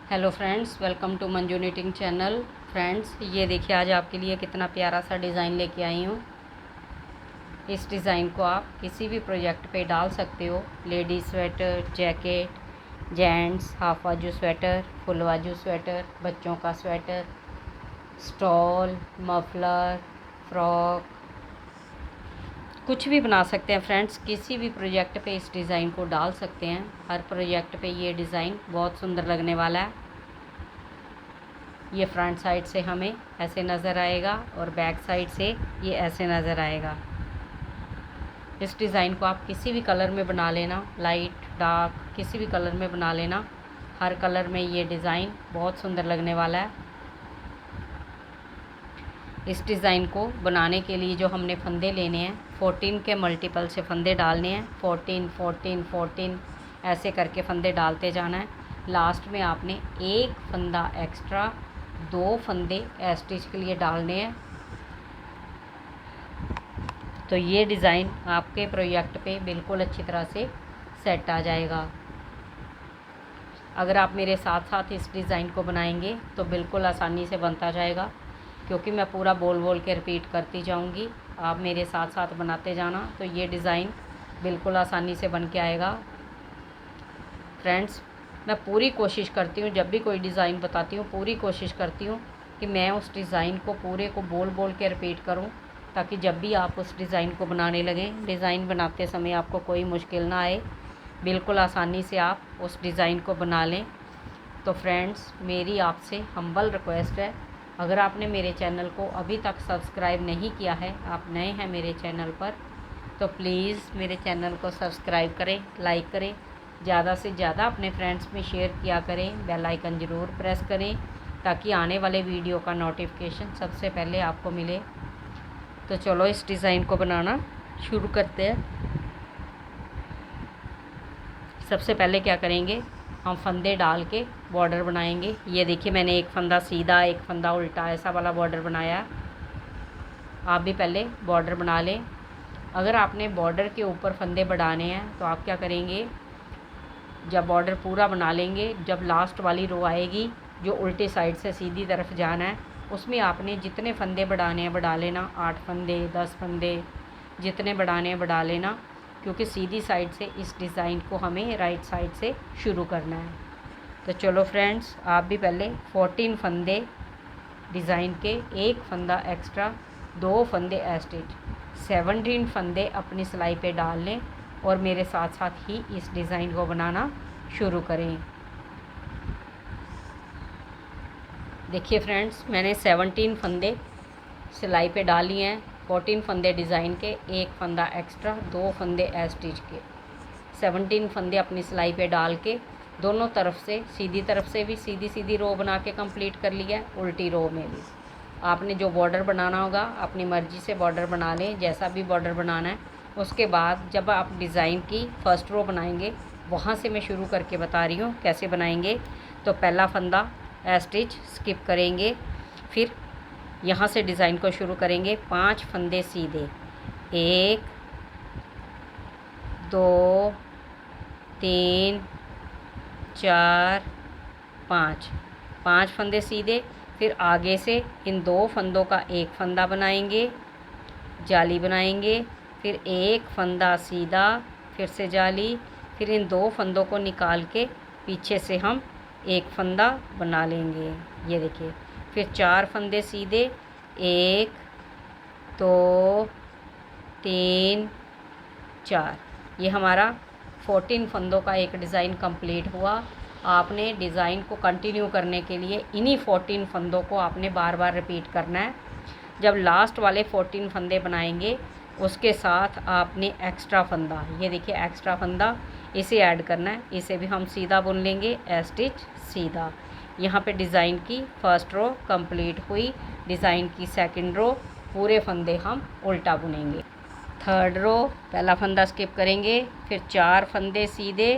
Hello friends, welcome to Manju knitting channel. Friends, ये देखिए आज आपके लिए कितना प्यारा सा डिज़ाइन लेके आई हूँ। इस डिज़ाइन को आप किसी भी प्रोजेक्ट पे डाल सकते हो। Ladies sweater, jacket, gents half बाजू स्वेटर, फुल बाजू स्वेटर, बच्चों का स्वेटर, स्टॉल, मफलर, फ्रॉक, कुछ भी बना सकते हैं फ्रेंड्स। किसी भी प्रोजेक्ट पे इस डिज़ाइन को डाल सकते हैं। हर प्रोजेक्ट पे ये डिज़ाइन बहुत सुंदर लगने वाला है। ये फ्रंट साइड से हमें ऐसे नज़र आएगा और बैक साइड से ये ऐसे नज़र आएगा। इस डिज़ाइन को आप किसी भी कलर में बना लेना, लाइट डार्क किसी भी कलर में बना लेना। हर कलर में ये डिज़ाइन बहुत सुंदर लगने वाला है। इस डिज़ाइन को बनाने के लिए जो हमने फंदे लेने हैं, 14 के मल्टीपल से फंदे डालने हैं। 14 14 14 ऐसे करके फंदे डालते जाना है। लास्ट में आपने एक फंदा एक्स्ट्रा, 2 फंदे स्टिच के लिए डालने हैं। तो ये डिज़ाइन आपके प्रोजेक्ट पे बिल्कुल अच्छी तरह से सेट आ जाएगा। अगर आप मेरे साथ साथ इस डिज़ाइन को बनाएंगे तो बिल्कुल आसानी से बनता जाएगा, क्योंकि मैं पूरा बोल बोल के रिपीट करती जाऊंगी। आप मेरे साथ साथ बनाते जाना तो ये डिज़ाइन बिल्कुल आसानी से बन के आएगा। फ्रेंड्स, मैं पूरी कोशिश करती हूँ, जब भी कोई डिज़ाइन बताती हूँ पूरी कोशिश करती हूँ कि मैं उस डिज़ाइन को पूरे को बोल बोल के रिपीट करूँ, ताकि जब भी आप उस डिज़ाइन को बनाने लगें, डिज़ाइन बनाते समय आपको कोई मुश्किल ना आए, बिल्कुल आसानी से आप उस डिज़ाइन को बना लें। तो फ्रेंड्स, मेरी आपसे हम्बल रिक्वेस्ट है, अगर आपने मेरे चैनल को अभी तक सब्सक्राइब नहीं किया है, आप नए हैं मेरे चैनल पर, तो प्लीज़ मेरे चैनल को सब्सक्राइब करें, लाइक करें, ज़्यादा से ज़्यादा अपने फ्रेंड्स में शेयर किया करें। बेल आइकन ज़रूर प्रेस करें ताकि आने वाले वीडियो का नोटिफिकेशन सबसे पहले आपको मिले। तो चलो इस डिज़ाइन को बनाना शुरू करते हैं। सबसे पहले क्या करेंगे, हम फंदे डाल के बॉर्डर बनाएंगे। ये देखिए मैंने एक फंदा सीधा, एक फंदा उल्टा, ऐसा वाला बॉर्डर बनाया। आप भी पहले बॉर्डर बना लें। अगर आपने बॉर्डर के ऊपर फंदे बढ़ाने हैं तो आप क्या करेंगे, जब बॉर्डर पूरा बना लेंगे, जब लास्ट वाली रो आएगी जो उल्टे साइड से सीधी तरफ जाना है, उसमें आपने जितने फंदे बढ़ाने हैं बढ़ा लेना। 8 फंदे, 10 फंदे, जितने बढ़ाने हैं बढ़ा लेना, क्योंकि सीधी साइड से इस डिज़ाइन को हमें राइट साइड से शुरू करना है। तो चलो फ्रेंड्स, आप भी पहले 14 फंदे डिज़ाइन के, एक फंदा एक्स्ट्रा, 2 फंदे स्टिच, 17 फंदे अपनी सिलाई पे डाल लें और मेरे साथ साथ ही इस डिज़ाइन को बनाना शुरू करें। देखिए फ्रेंड्स, मैंने 17 फंदे सिलाई पे डाल लिए हैं। 14 फंदे डिज़ाइन के, एक फंदा एक्स्ट्रा, 2 फंदे स्टिच के, 17 फंदे अपनी सिलाई पे डाल के दोनों तरफ से, सीधी तरफ से भी सीधी सीधी रो बना के कंप्लीट कर लिया, उल्टी रो में भी। आपने जो बॉर्डर बनाना होगा अपनी मर्ज़ी से बॉर्डर बना लें, जैसा भी बॉर्डर बनाना है। उसके बाद जब आप डिज़ाइन की फ़र्स्ट रो बनाएंगे, वहाँ से मैं शुरू करके बता रही हूँ कैसे बनाएंगे। तो पहला फंदा स्टिच स्किप करेंगे, फिर यहाँ से डिज़ाइन को शुरू करेंगे। 5 फंदे सीधे, 1 2 3 4 5, 5 फंदे सीधे। फिर आगे से इन 2 फंदों का एक फंदा बनाएंगे, जाली बनाएंगे, फिर एक फंदा सीधा, फिर से जाली, फिर इन 2 फंदों को निकाल के पीछे से हम एक फंदा बना लेंगे। ये देखिए, फिर 4 फंदे सीधे, 1 2 3 4, ये हमारा 14 फंदों का एक डिज़ाइन कंप्लीट हुआ। आपने डिज़ाइन को कंटिन्यू करने के लिए इन्हीं 14 फंदों को आपने बार बार रिपीट करना है। जब लास्ट वाले 14 फंदे बनाएंगे, उसके साथ आपने एक्स्ट्रा फंदा, ये देखिए एक्स्ट्रा फंदा, इसे ऐड करना है। इसे भी हम सीधा बुन लेंगे, स्टिच सीधा। यहाँ पे डिज़ाइन की फ़र्स्ट रो कंप्लीट हुई। डिज़ाइन की सेकंड रो पूरे फंदे हम उल्टा बुनेंगे। थर्ड रो पहला फंदा स्किप करेंगे, फिर 4 फंदे सीधे,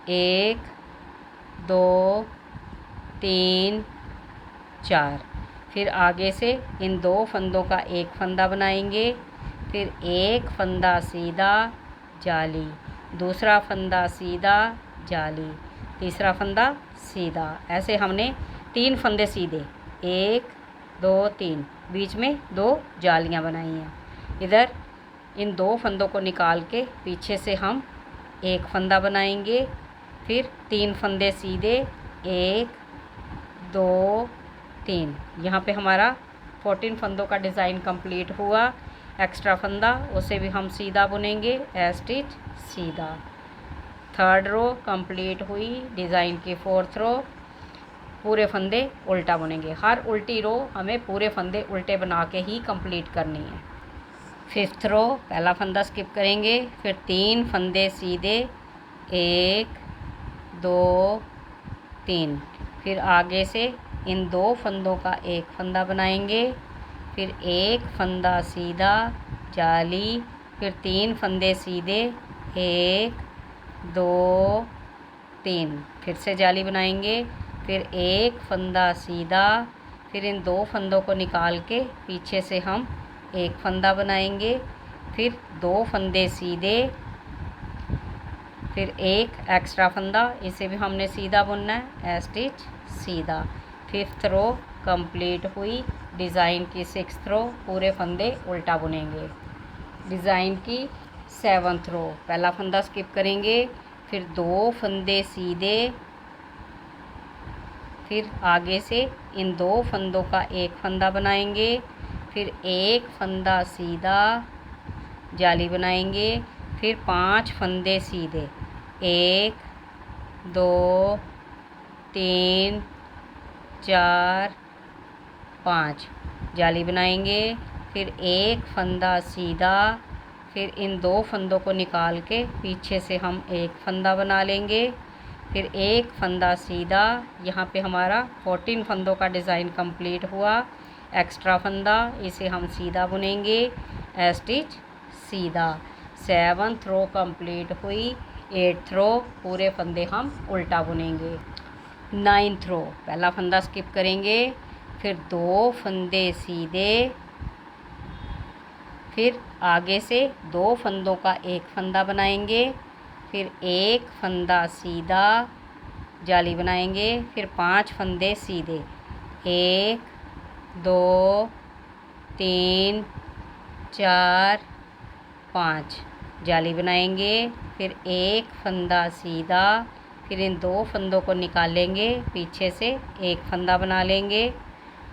1 2 3 4, फिर आगे से इन 2 फंदों का एक फंदा बनाएंगे, फिर एक फंदा सीधा, जाली, दूसरा फंदा सीधा, जाली, तीसरा फंदा सीधा। ऐसे हमने 3 फंदे सीधे, 1 2 3, बीच में 2 जालियां बनाई हैं। इधर इन 2 फंदों को निकाल के पीछे से हम एक फंदा बनाएंगे, फिर 3 फंदे सीधे, 1 2 3। यहाँ पे हमारा 14 फंदों का डिज़ाइन कंप्लीट हुआ। एक्स्ट्रा फंदा उसे भी हम सीधा बुनेंगे, स्टिच सीधा। थर्ड रो कंप्लीट हुई, डिज़ाइन की 4th रो, पूरे फंदे उल्टा बुनेंगे। हर उल्टी रो हमें पूरे फंदे उल्टे बना के ही कंप्लीट करनी है। 5th रो पहला फंदा स्किप करेंगे, फिर 3 फंदे सीधे, 1 2 3। फिर आगे से इन 2 फंदों का एक फंदा बनाएंगे, फिर एक फंदा सीधा, जाली, फिर 3 फंदे सीधे, 1 2 3। फिर से जाली बनाएंगे, फिर एक फंदा सीधा, फिर इन 2 फंदों को निकाल के पीछे से हम एक फंदा बनाएंगे, फिर 2 फंदे सीधे, फिर एक एक्स्ट्रा फंदा, इसे भी हमने सीधा बुनना है, स्टिच सीधा। 5th रो कंप्लीट हुई, डिज़ाइन की 6th रो, पूरे फंदे उल्टा बुनेंगे। डिज़ाइन की 7th रो पहला फंदा स्किप करेंगे, फिर 2 फंदे सीधे, फिर आगे से इन 2 फंदों का एक फंदा बनाएंगे, फिर एक फंदा सीधा, जाली बनाएंगे, फिर 5 फंदे सीधे, 1 2 3 4 5, जाली बनाएंगे, फिर एक फंदा सीधा, फिर इन 2 फंदों को निकाल के पीछे से हम एक फंदा बना लेंगे, फिर एक फंदा सीधा। यहाँ पे हमारा 14 फंदों का डिज़ाइन कंप्लीट हुआ। एक्स्ट्रा फंदा, इसे हम सीधा बुनेंगे, स्टिच सीधा। 7th रो कंप्लीट हुई, 8th रो, पूरे फंदे हम उल्टा बुनेंगे। 9th रो पहला फंदा स्किप करेंगे, फिर 2 फंदे सीधे, फिर आगे से 2 फंदों का एक फंदा बनाएंगे, फिर एक फंदा सीधा, जाली बनाएंगे, फिर 5 फंदे सीधे, 1 2 3 4 5, जाली बनाएंगे, फिर एक फंदा सीधा, फिर इन 2 फंदों को निकालेंगे, पीछे से एक फंदा बना लेंगे,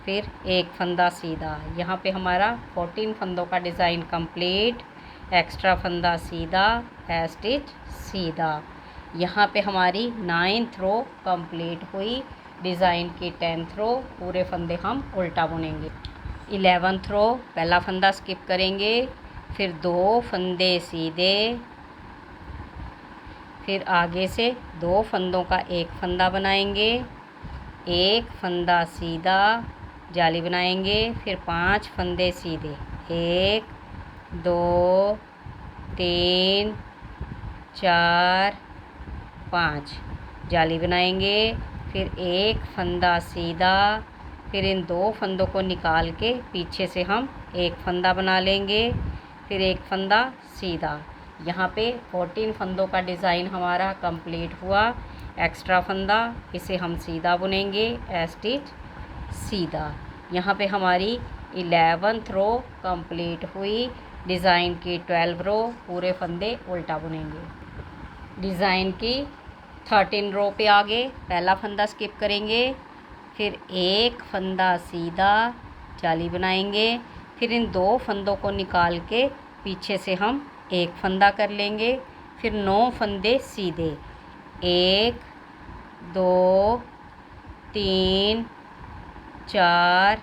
फिर एक फंदा सीधा। यहाँ पे हमारा 14 फंदों का डिज़ाइन कंप्लीट। एक्स्ट्रा फंदा सीधा, स्टिच सीधा। यहाँ पे हमारी 9th रो कंप्लीट हुई, डिज़ाइन की 10th रो, पूरे फंदे हम उल्टा बुनेंगे। 11th रो पहला फंदा स्किप करेंगे, फिर 2 फंदे सीधे, फिर आगे से 2 फंदों का एक फंदा बनाएंगे, एक फंदा सीधा, जाली बनाएंगे, फिर 5 फंदे सीधे, 1 2 3 4 5, जाली बनाएंगे, फिर एक फंदा सीधा, फिर इन 2 फंदों को निकाल के पीछे से हम एक फंदा बना लेंगे, फिर एक फंदा सीधा। यहाँ पे 14 फंदों का डिज़ाइन हमारा कंप्लीट हुआ। एक्स्ट्रा फंदा, इसे हम सीधा बुनेंगे, स्टिच सीधा। यहाँ पे हमारी 11th रो कंप्लीट हुई, डिज़ाइन की 12 रो, पूरे फंदे उल्टा बुनेंगे। डिज़ाइन की 13 रो पे आगे पहला फंदा स्किप करेंगे, फिर एक फंदा सीधा, जाली बनाएंगे, फिर इन 2 फंदों को निकाल के पीछे से हम एक फंदा कर लेंगे, फिर 9 फंदे सीधे, 1 2 3 4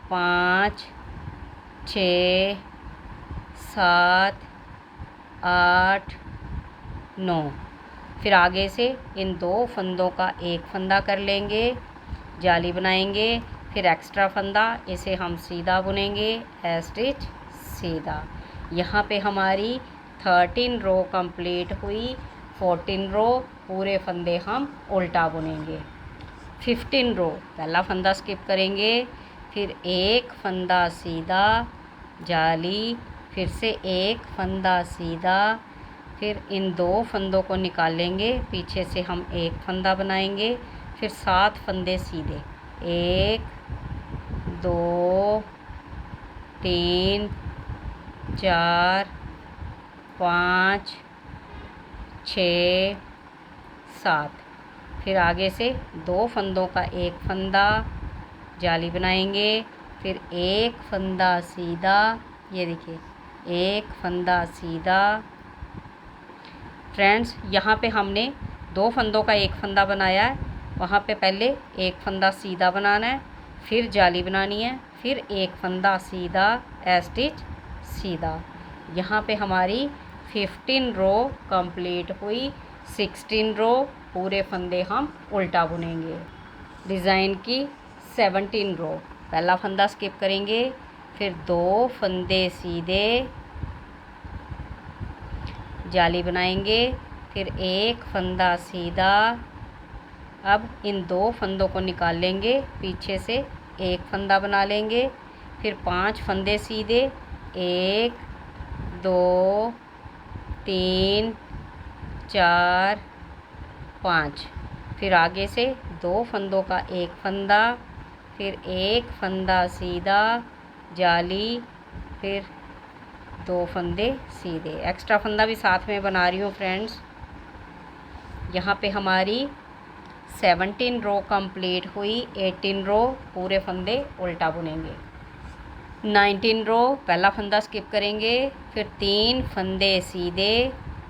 5 6 7 8 9। फिर आगे से इन 2 फंदों का एक फंदा कर लेंगे, जाली बनाएंगे, फिर एक्स्ट्रा फंदा, इसे हम सीधा बुनेंगे, स्टिच सीधा। यहाँ पे हमारी 13 रो कंप्लीट हुई। 14 रो, पूरे फंदे हम उल्टा बुनेंगे। 15 रो पहला फंदा स्किप करेंगे, फिर एक फंदा सीधा, जाली, फिर से एक फंदा सीधा, फिर इन 2 फंदों को निकालेंगे, पीछे से हम एक फंदा बनाएंगे, फिर 7 फंदे सीधे, 1 2 3 4 5 6 7। फिर आगे से 2 फंदों का एक फंदा जाली बनाएंगे, फिर एक फंदा सीधा, ये देखिए एक फंदा सीधा। फ्रेंड्स यहाँ पे हमने 2 फंदों का एक फंदा बनाया है, वहाँ पे पहले एक फंदा सीधा बनाना है, फिर जाली बनानी है, फिर एक फंदा सीधा स्टिच सीधा। यहाँ पे हमारी 15 रो कंप्लीट हुई। 16 रो पूरे फंदे हम उल्टा बुनेंगे। डिज़ाइन की 17 रो, पहला फंदा स्किप करेंगे, फिर 2 फंदे सीधे जाली बनाएंगे, फिर एक फंदा सीधा। अब इन 2 फंदों को निकाल लेंगे, पीछे से एक फंदा बना लेंगे, फिर 5 फंदे सीधे, 1 2 3 4 5। फिर आगे से 2 फंदों का एक फंदा, फिर एक फंदा सीधा जाली, फिर 2 फंदे सीधे। एक्स्ट्रा फंदा भी साथ में बना रही हूँ फ्रेंड्स। यहाँ पे हमारी 17 रो कंप्लीट हुई। 18 रो पूरे फंदे उल्टा बुनेंगे। 19 रो पहला फंदा स्किप करेंगे, फिर 3 फंदे सीधे,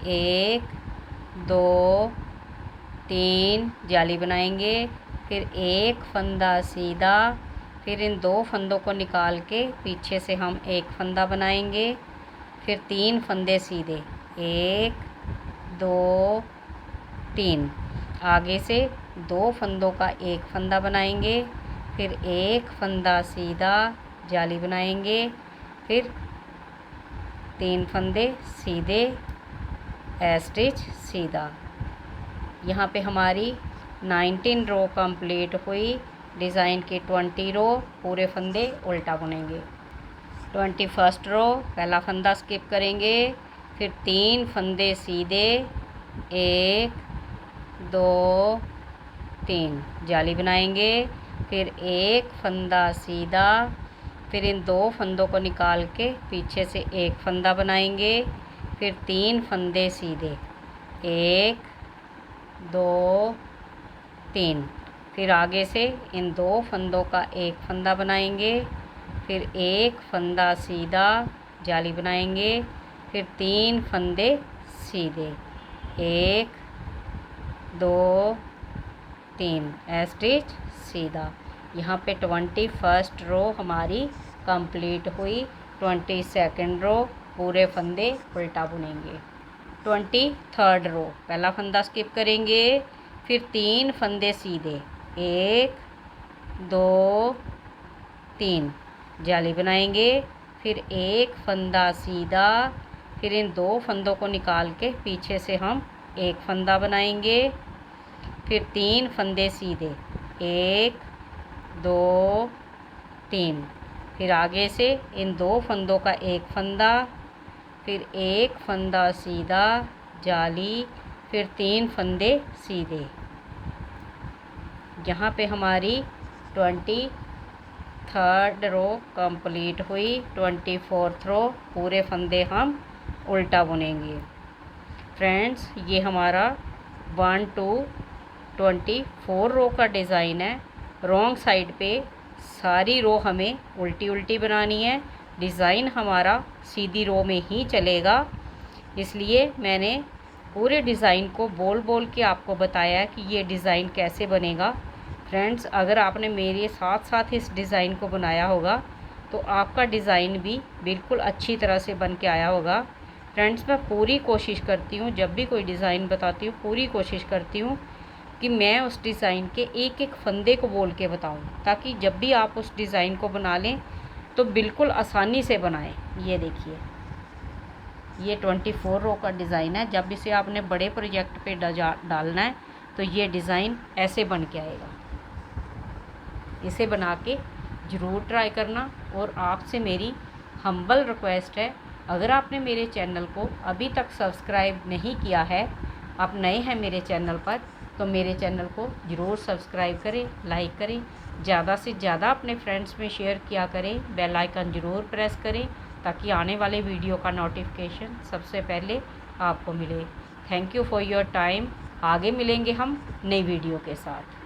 1 2 3 जाली बनाएंगे, फिर एक फंदा सीधा, फिर इन 2 फंदों को निकाल के पीछे से हम एक फंदा बनाएंगे, फिर 3 फंदे सीधे, 1 2 3। आगे से 2 फंदों का एक फंदा बनाएंगे, फिर एक फंदा सीधा जाली बनाएंगे, फिर 3 फंदे सीधे स्टिच सीधा। यहाँ पे हमारी 19 रो कंप्लीट हुई। डिज़ाइन की 20 रो पूरे फंदे उल्टा बुनेंगे। 21 रो पहला फंदा स्किप करेंगे, फिर 3 फंदे सीधे, 1 2 3 जाली बनाएंगे, फिर एक फंदा सीधा, फिर इन 2 फंदों को निकाल के पीछे से एक फंदा बनाएंगे, फिर 3 फंदे सीधे, 1 2 3। फिर आगे से इन 2 फंदों का एक फंदा बनाएंगे, फिर एक फंदा सीधा जाली बनाएंगे, फिर 3 फंदे सीधे, 1 2 3 स्टिच सीधा। यहाँ पे 21 रो हमारी कंप्लीट हुई। 22 रो पूरे फंदे उल्टा बुनेंगे। 23 रो पहला फंदा स्किप करेंगे, फिर 3 फंदे सीधे, 1 2 3 जाली बनाएंगे, फिर एक फंदा सीधा, फिर इन 2 फंदों को निकाल के पीछे से हम एक फंदा बनाएंगे, फिर 3 फंदे सीधे, 1 2 3। फिर आगे से इन 2 फंदों का एक फंदा, फिर एक फंदा सीधा जाली, फिर 3 फंदे सीधे। यहाँ पे हमारी 23 रो कंप्लीट हुई। 24 रो पूरे फंदे हम उल्टा बुनेंगे। फ्रेंड्स ये हमारा 1 to 24 रो का डिज़ाइन है। रॉन्ग साइड पे सारी रो हमें उल्टी उल्टी बनानी है। डिज़ाइन हमारा सीधी रो में ही चलेगा, इसलिए मैंने पूरे डिज़ाइन को बोल बोल के आपको बताया कि ये डिज़ाइन कैसे बनेगा। फ्रेंड्स अगर आपने मेरे साथ साथ इस डिज़ाइन को बनाया होगा तो आपका डिज़ाइन भी बिल्कुल अच्छी तरह से बन के आया होगा। फ्रेंड्स मैं पूरी कोशिश करती हूँ, जब भी कोई डिज़ाइन बताती हूँ पूरी कोशिश करती हूँ कि मैं उस डिज़ाइन के एक एक फंदे को बोल के बताऊँ, ताकि जब भी आप उस डिज़ाइन को बना लें तो बिल्कुल आसानी से बनाएं। ये देखिए ये 24 रो का डिज़ाइन है। जब इसे आपने बड़े प्रोजेक्ट पे डालना है तो ये डिज़ाइन ऐसे बन के आएगा। इसे बना के ज़रूर ट्राई करना। और आपसे मेरी हम्बल रिक्वेस्ट है, अगर आपने मेरे चैनल को अभी तक सब्सक्राइब नहीं किया है, आप नए हैं मेरे चैनल पर, तो मेरे चैनल को ज़रूर सब्सक्राइब करें, लाइक करें, ज़्यादा से ज़्यादा अपने फ्रेंड्स में शेयर किया करें, बेल आइकन ज़रूर प्रेस करें ताकि आने वाले वीडियो का नोटिफिकेशन सबसे पहले आपको मिले। Thank you for your time. आगे मिलेंगे हम नई वीडियो के साथ।